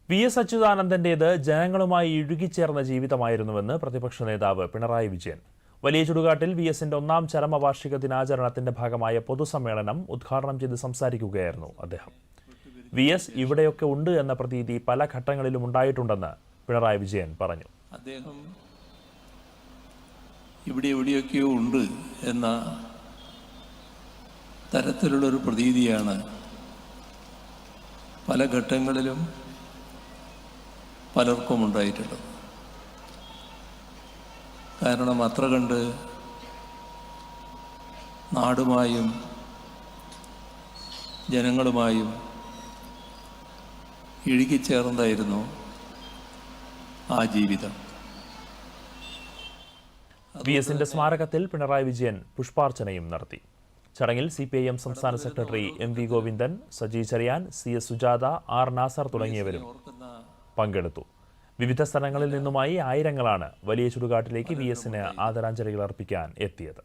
VS അച്യുതാനന്ദന്റേത് ജനങ്ങളുമായി ഇഴുകിച്ചേർന്ന ജീവിതമായിരുന്നുവെന്ന് പ്രതിപക്ഷ നേതാവ് പിണറായി വിജയൻ. വലിയ ചുടുകാട്ടിൽ VSന്റെ ഒന്നാം ചരമവാർഷിക ദിനാചരണത്തിന്റെ ഭാഗമായ പൊതുസമ്മേളനം ഉദ്ഘാടനം ചെയ്ത് സംസാരിക്കുകയായിരുന്നു അദ്ദേഹം. VS ഇവിടെയൊക്കെ ഉണ്ട് എന്ന പ്രതീതി പല ഘട്ടങ്ങളിലും ഉണ്ടായിട്ടുണ്ടെന്ന് പിണറായി വിജയൻ പറഞ്ഞു. അദ്ദേഹം എവിടെയൊക്കെയോ ഉണ്ട് എന്ന തരത്തിലുള്ളൊരു പ്രതീതിയാണ് പല ഘട്ടങ്ങളിലും പലർക്കും ഉണ്ടായിട്ടുള്ളത്. കാരണം അത്ര കണ്ട് നാടുമായും ജനങ്ങളുമായും ഇഴുകിച്ചേർന്നതായിരുന്നു ആ ജീവിതം. VSന്റെ സ്മാരകത്തിൽ പിണറായി വിജയൻ പുഷ്പാർച്ചനയും നടത്തി. ചടങ്ങിൽ CPIM സംസ്ഥാന secretary MV Govindan, Saji Cherian, CS Sujatha, R Nasar തുടങ്ങിയവരും പങ്കെടുത്തു. വിവിധ സ്ഥലങ്ങളിൽ നിന്നുമായി ആയിരങ്ങളാണ് വലിയ ചുടുകാട്ടിലേക്ക് VSന് ആദരാഞ്ജലികൾ അർപ്പിക്കാൻ എത്തിയത്.